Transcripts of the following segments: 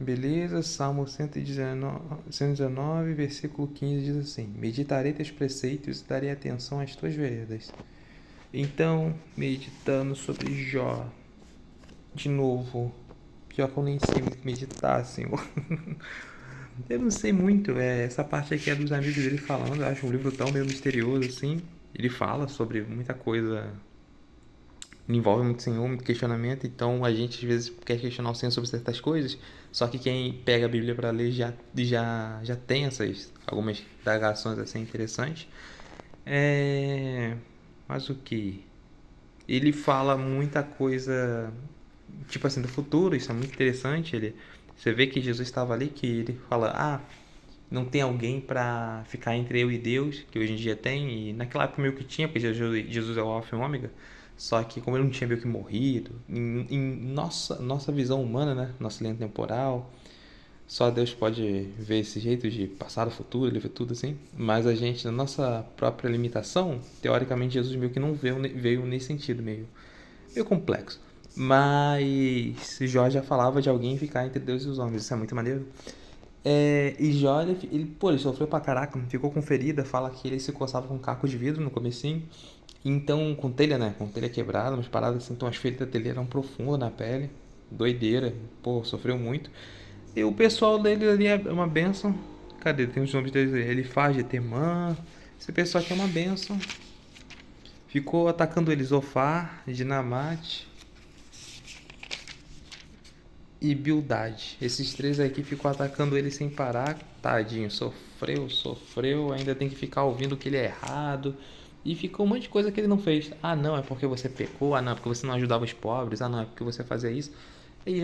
Beleza, Salmo 119, versículo 15 diz assim: Meditarei teus preceitos e darei atenção às tuas veredas. Então, meditando sobre Jó, de novo, pior que eu nem sei meditar, Senhor. Eu não sei muito, essa parte aqui é dos amigos dele falando, eu acho um livro tão meio misterioso assim. Ele fala sobre muita coisa, envolve muito Senhor, muito questionamento, então a gente às vezes quer questionar o Senhor sobre certas coisas, só que quem pega a Bíblia para ler já tem essas algumas indagações assim interessantes. Mas o que? Ele fala muita coisa, tipo assim, do futuro, isso é muito interessante. Você vê que Jesus estava ali, que ele fala, não tem alguém para ficar entre eu e Deus, que hoje em dia tem, e naquela época meio que tinha, porque Jesus é o Alfa e o Ômega, só que como ele não tinha meio que morrido, em nossa visão humana, né, nossa linha temporal, só Deus pode ver esse jeito de passado, futuro, ele vê tudo assim, mas a gente, na nossa própria limitação, teoricamente Jesus meio que não veio nesse sentido, meio complexo. Mas Jó já falava de alguém ficar entre Deus e os homens, isso é muito maneiro. E Jó, ele sofreu pra caraca, ficou com ferida, fala que ele se coçava com um caco de vidro no comecinho. Então, com telha, né? Com telha quebrada, umas paradas assim, então as feridas dele eram profundas na pele. Doideira, pô, sofreu muito. E o pessoal dele ali é uma benção. Cadê? Tem os nomes deles aí. Ele faz de Temã. Esse pessoal aqui é uma benção. Ficou atacando ele Zofar, Dinamate e Bildad. Esses três aqui ficou atacando ele sem parar. Tadinho, sofreu. Ainda tem que ficar ouvindo que ele é errado. E ficou um monte de coisa que ele não fez. Ah, não, é porque você pecou. Ah, não, é porque você não ajudava os pobres. Ah, não, é porque você fazia isso. Aí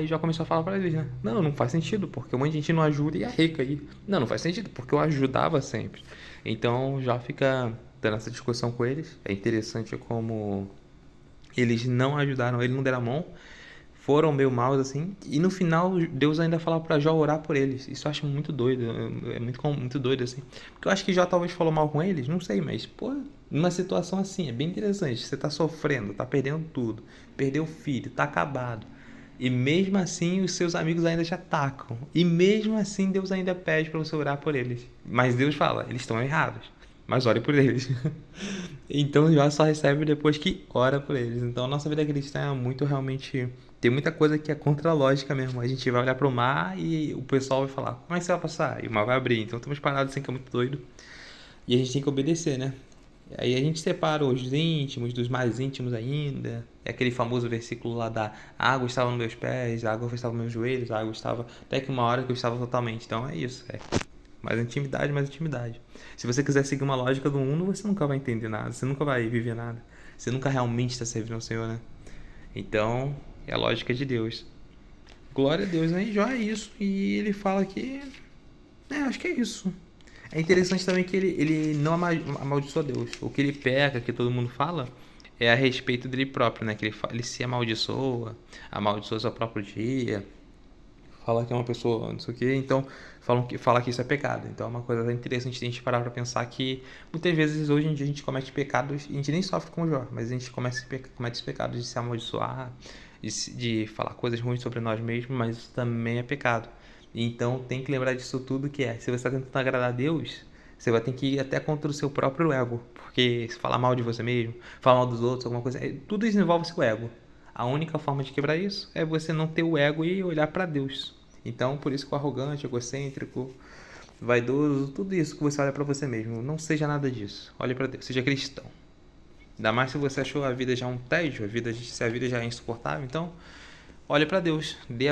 já começou a falar pra eles, né? Não faz sentido, porque um monte de gente não ajuda e é rica aí. Não faz sentido, porque eu ajudava sempre. Então já fica dando essa discussão com eles. É interessante como eles não ajudaram, ele não deram a mão, foram meio maus assim, e no final Deus ainda fala pra Jó orar por eles. Isso eu acho muito doido, é muito doido assim. Porque eu acho que Jó talvez falou mal com eles, não sei, mas pô, numa situação assim, é bem interessante. Você tá sofrendo, tá perdendo tudo, perdeu o filho, tá acabado. E mesmo assim os seus amigos ainda te atacam. E mesmo assim Deus ainda pede para você orar por eles. Mas Deus fala, eles estão errados. Mas ore por eles. Então Jó só recebe depois que ora por eles. Então a nossa vida cristã é muito realmente. Tem muita coisa que é contra a lógica mesmo. A gente vai olhar pro mar e o pessoal vai falar, como é que você vai passar? E o mar vai abrir. Então estamos parados assim que é muito doido. E a gente tem que obedecer, né? Aí a gente separa os íntimos dos mais íntimos ainda. É aquele famoso versículo lá da água estava nos meus pés, a água estava nos meus joelhos, a água estava. Até que uma hora que eu estava totalmente. Então é isso. Mais intimidade, mais intimidade. Se você quiser seguir uma lógica do mundo, você nunca vai entender nada, você nunca vai viver nada. Você nunca realmente está servindo ao Senhor, né? Então, é a lógica de Deus. Glória a Deus, né? E Jó é isso. E ele fala que. Acho que é isso. É interessante também que ele não amaldiçoa Deus. O que ele peca, que todo mundo fala, é a respeito dele próprio, né? Que ele se amaldiçoa seu próprio dia, fala que é uma pessoa não sei o que, então fala que isso é pecado. Então é uma coisa interessante a gente parar pra pensar que muitas vezes hoje em dia a gente comete pecados, a gente nem sofre com o Jó, mas a gente comete os pecados de se amaldiçoar, de falar coisas ruins sobre nós mesmos, mas isso também é pecado. Então tem que lembrar disso tudo que se você está tentando agradar a Deus, você vai ter que ir até contra o seu próprio ego, porque se falar mal de você mesmo, falar mal dos outros, alguma coisa, tudo isso envolve seu ego. A única forma de quebrar isso é você não ter o ego e olhar para Deus. Então, por isso que o arrogante, egocêntrico, vaidoso, tudo isso que você olha para você mesmo, não seja nada disso. Olhe para Deus, seja cristão. Ainda mais se você achou a vida já um tédio, se a vida já é insuportável, então olhe para Deus, dê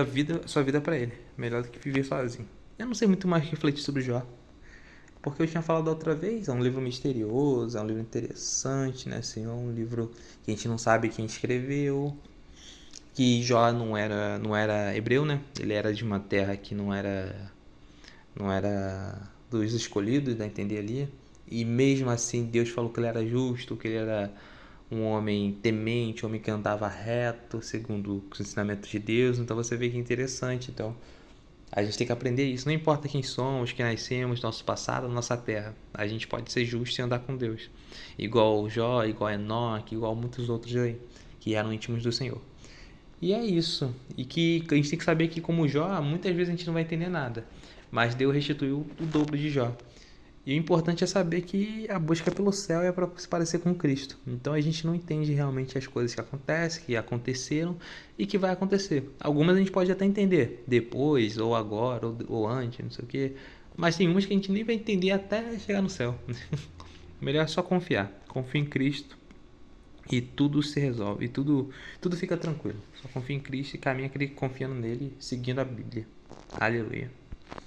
sua vida para Ele. Melhor do que viver sozinho. Eu não sei muito mais refletir sobre Jó, porque eu tinha falado da outra vez, é um livro misterioso, é um livro interessante, né? Assim, é um livro que a gente não sabe quem escreveu, que Jó não era hebreu, né? Ele era de uma terra que não era dos escolhidos, dá a entender ali. E mesmo assim Deus falou que ele era justo, que ele era um homem temente, um homem que andava reto, segundo os ensinamentos de Deus. Então você vê que é interessante. Então a gente tem que aprender isso. Não importa quem somos, quem nascemos, nosso passado, nossa terra. A gente pode ser justo e andar com Deus. Igual Jó, igual Enoque, igual muitos outros aí, que eram íntimos do Senhor. E é isso. E que a gente tem que saber que, como Jó, muitas vezes a gente não vai entender nada. Mas Deus restituiu o dobro de Jó. E o importante é saber que a busca pelo céu é para se parecer com Cristo. Então a gente não entende realmente as coisas que acontecem, que aconteceram e que vai acontecer. Algumas a gente pode até entender depois, ou agora, ou antes, não sei o quê. Mas tem umas que a gente nem vai entender até chegar no céu. Melhor é só confiar. Confia em Cristo e tudo se resolve. E tudo fica tranquilo. Só confia em Cristo e caminha confiando nele, seguindo a Bíblia. Aleluia.